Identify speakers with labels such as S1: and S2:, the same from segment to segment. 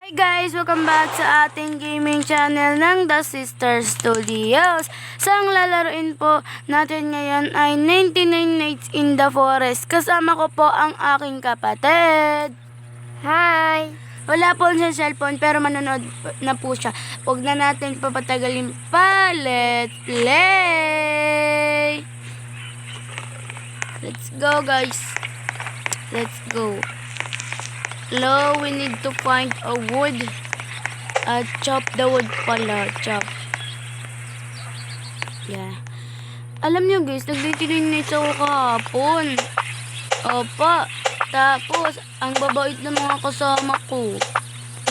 S1: Hey guys! Welcome back sa ating gaming channel ng The Sister Studios. So, ang lalaroin po natin ngayon ay 99 Nights in the Forest. Kasama ko po ang aking kapatid.
S2: Hi!
S1: Wala po siya cellphone pero manonood na po siya. Huwag na natin papatagalin pa. Let's play! Let's go guys! Let's go! Hello, we need to find a wood. Chop the wood pala. Chop. Yeah. Alam nyo guys, nag-99 ako kahapon. Opa. Tapos, ang babait ng mga kasama ko.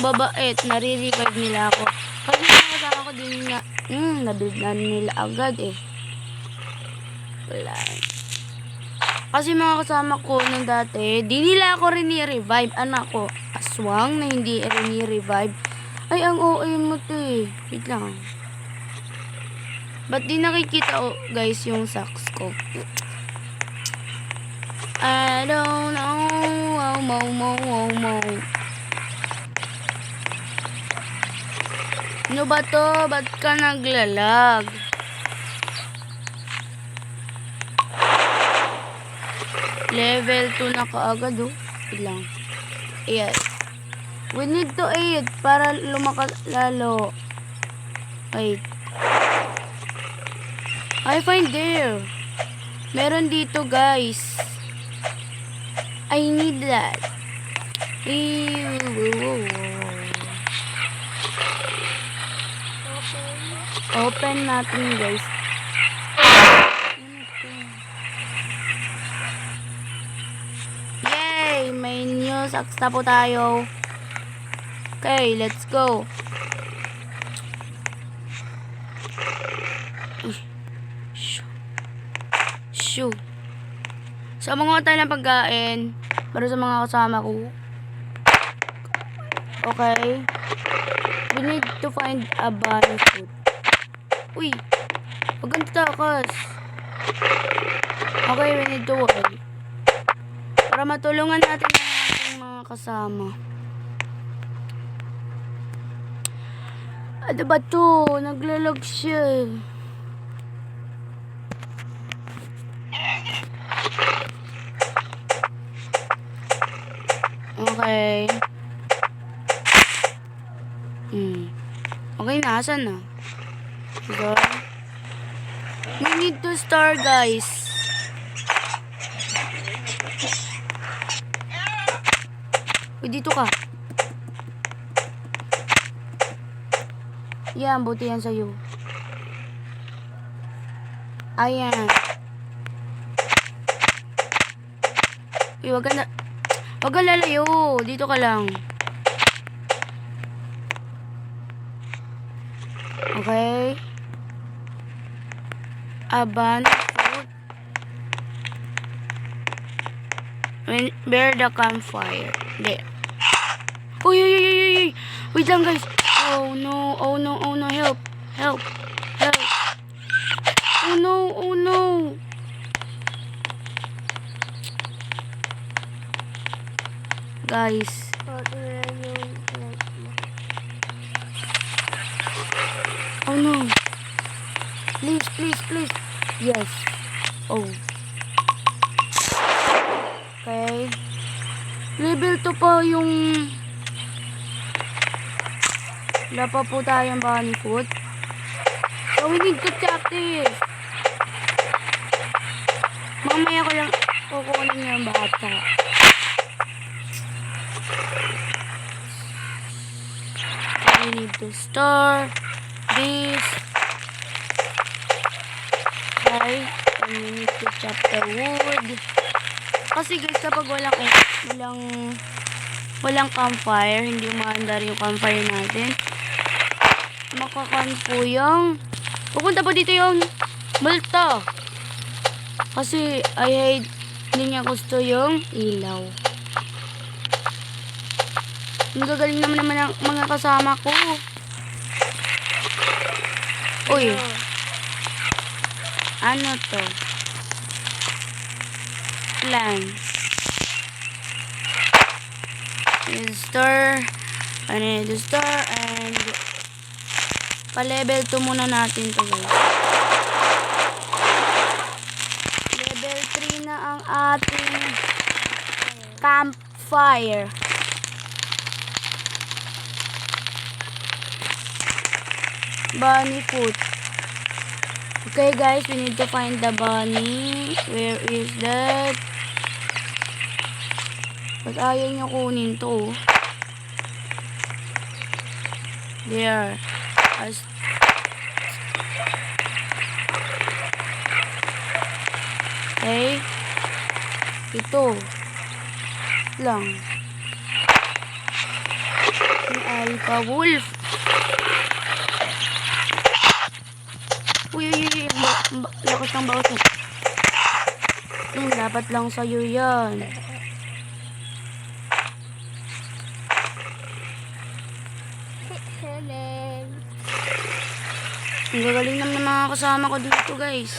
S1: Babait. Nare-revive nila ako. Kasi mga kasama ko din nga, nabuild na nila agad eh. Wala. Kasi mga kasama ko nung dati, di nila ako rin ni-revive. Anak ko, aswang na hindi rin ni-revive. Ay, ang OA mo to eh. Wait lang. Ba't di nakikita guys yung socks ko? I don't know. Wow, wow, wow, wow, wow. Ano ba to? Ba't ka naglalag? Level 2 na kaagad oh. Ilang. Ayan. We need to 8 para lumakas lalo. Wait. I find there. Meron dito guys. I need that. Open natin guys. May new socks na po tayo. Okay, let's go. Shoo. So, mga tayo ng pagkain para sa mga kasama ko. Okay. We need to find a bunny food. Uy. Huwag kang tatakas. Okay, we need to wait. Para matulungan natin ang ating mga kasama. Ano ba to? Naglalag siya. Okay. Okay, nasan na? So, we need to start guys. Dito ka. Yan, buti yan sa'yo. Ayan. Uy, wag ka na. Wag ka lalayo. Dito ka lang. Okay. Aban. Bear the campfire. There. Uy. Wait lang guys. Oh no, help. Oh no. Guys. Oh no. Please. Yes. Oh. Okay. Level 2 po yung wala pa po tayong bunny food. So we need to chop this. Mamaya ko lang kukunin yung bata. We need to store this. Okay. And we need to chop the wood. Kasi guys, kapag walang campfire, hindi umaandar yung campfire natin, makakan po yung pupunta po dito yung multo. Kasi hindi niya gusto yung ilaw. Ang gagaling naman ang mga kasama ko. Uy. Ano to? Plants. Store I need to start and pa-level 2 muna natin to guys. Level 3 na ang ating campfire. Bunny food. Okay guys, we need to find the bunny. Where is that? Ba't ayaw niyo kunin to? There. Okay. Ito. Lang. Yung alpha wolf. Uy. Lakas ng bawas mo. Dapat lang sa'yo yan. Ang gagaling naman ng mga kasama ko dito guys.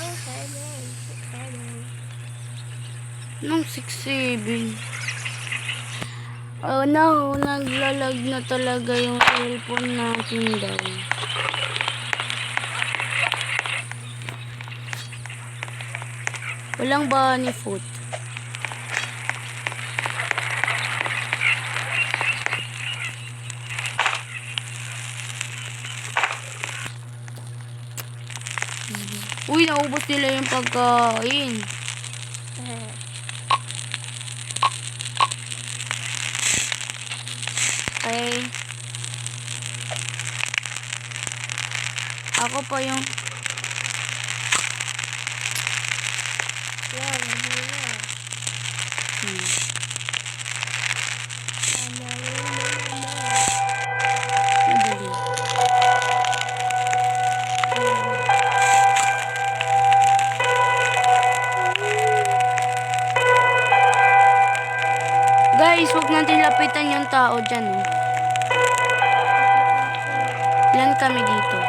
S1: Nung 6-7. Oh no, naglalag na talaga yung cellphone natin daw. Walang bunny food. Uy, naubos nila yung pagkain. Okay. Ako pa yung guys, huwag natin lapitan yung tao dyan. Ilan kami dito?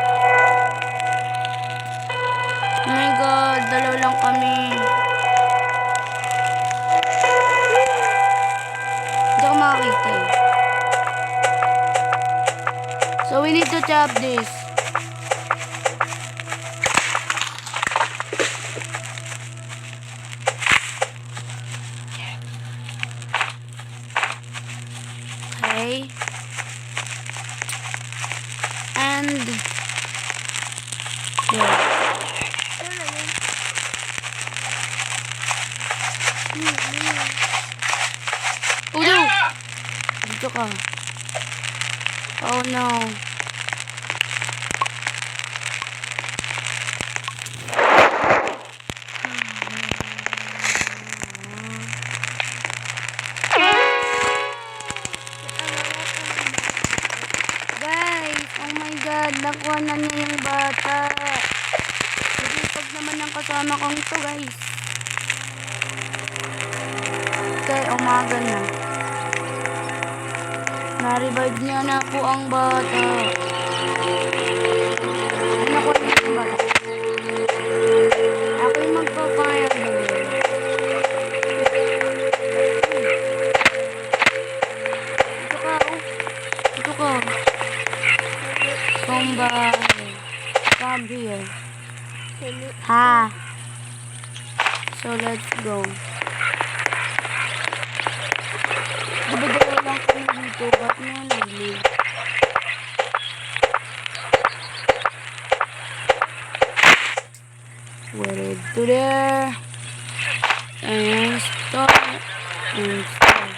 S1: Oh my god, dalaw lang kami. Hindi ako makakita eh. So we need to chop this. Okay. And there. Oh no! Dito ka. Oh no. Nakuha na niya yung bata. Sipag naman ang kasama kong ito guys. Okay, umaga na. Na-revive niya na po ang bata. Nakuha niya yung bata. Ako yung magpapayag. Ito ka, oh. Ito ka. Come here. Ha. So let's go. Dalawa lang kami dito. Ba't nga naglig? We're to there. And start. And start.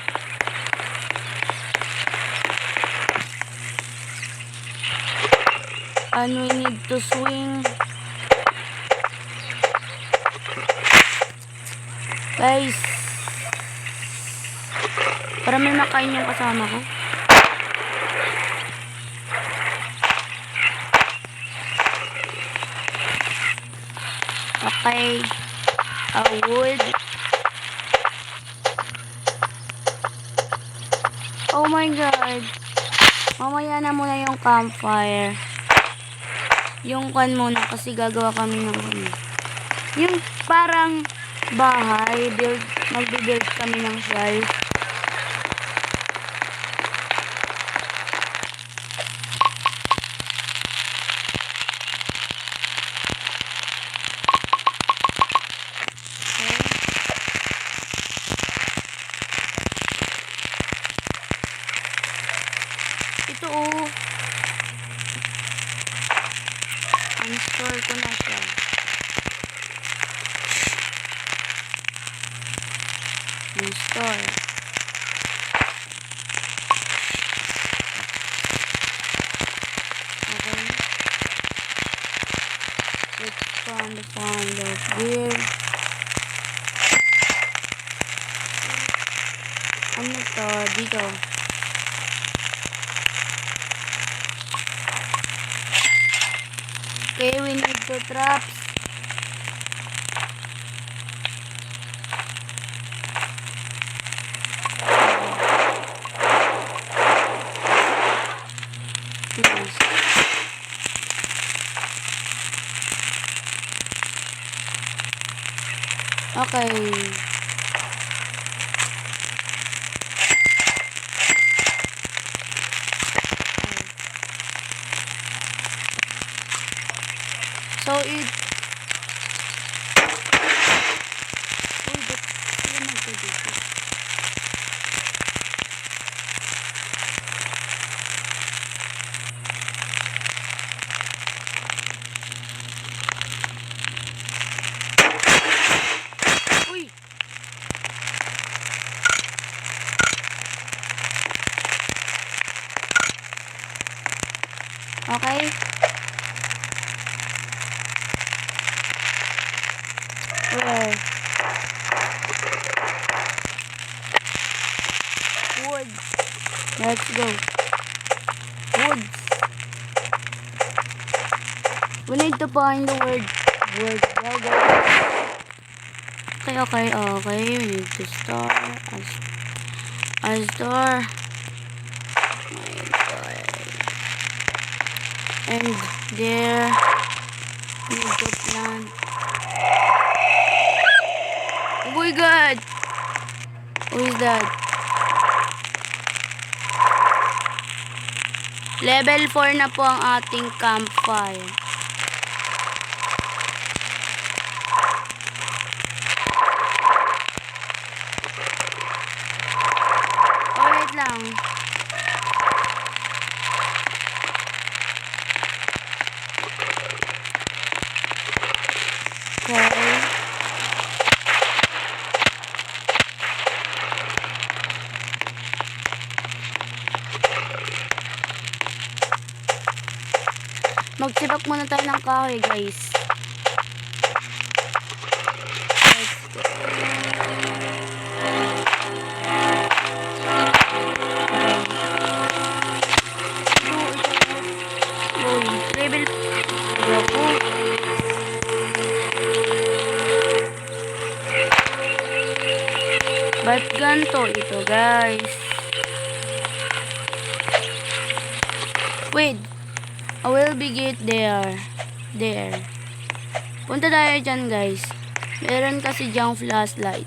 S1: And we need to swing. Guys, para may makain yung kasama ko. Okay, a wood. Oh my god, mamaya na muna yung campfire. Yung kan muna kasi gagawa kami ng yung parang bahay, magbe-build kami ng shelf. Ito oh. Uninstall ko na siya. Install. Okay. Let's find the gear. Ano to? Dito. Okay, we need the traps. Okay. So it Uy. Okay. Where? Wood. Let's go. Woods. We need to find the word. Word. Go, go. Okay. We need to start as door. My God. And there. We need to plant. Oh my God. Who is that? Level 4 na po ang ating campfire. Oh, wait lang. Okay. Magsibak muna tayo ng kahoy, guys. Let's go. Level. Ba't ganito ito, guys? Wait. I will be get there. Punta tayo dyan, guys. Meron kasi dyang flashlight.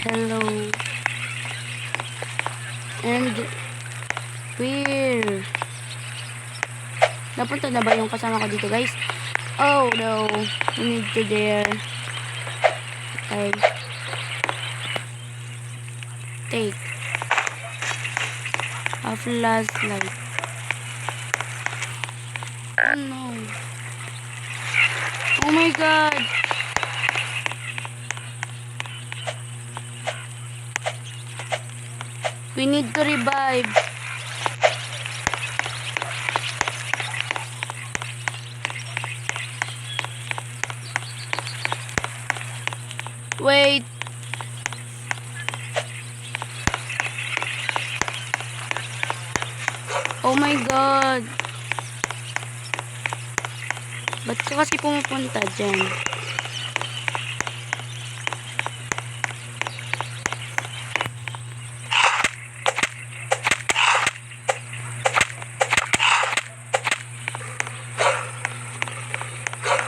S1: Hello. And where? Napunta na ba yung kasama ko dito, guys? Oh no. We need to there. Okay. Take a flashlight. Oh no. Oh my God. We need to revive. Wait. Oh my God. Ba't ka kasi pumupunta dyan?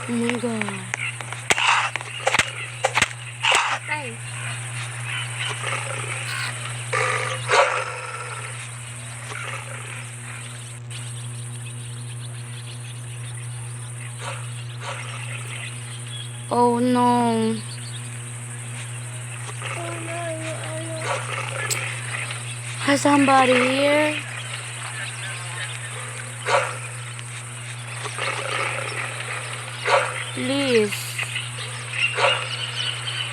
S1: Oh my God. Patay. Oh no.
S2: Oh no, you
S1: Has somebody here? Please.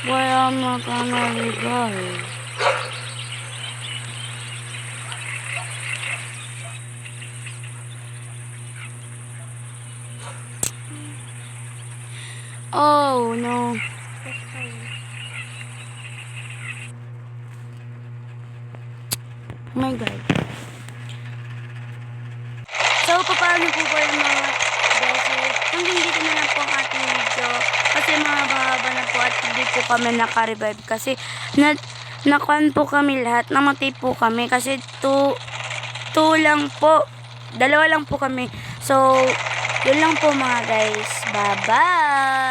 S1: Why am I gonna revive? Oh no. Oh my God. So, paano po ba yung mga beses? Hanggang dito na lang po ang ating video. Kasi mahaba na po at hindi po kami naka-revive. Kasi nakuan po kami lahat. Namatay po kami. Kasi 2 lang po. 2 lang po kami. So, yun lang po mga guys. Bye-bye!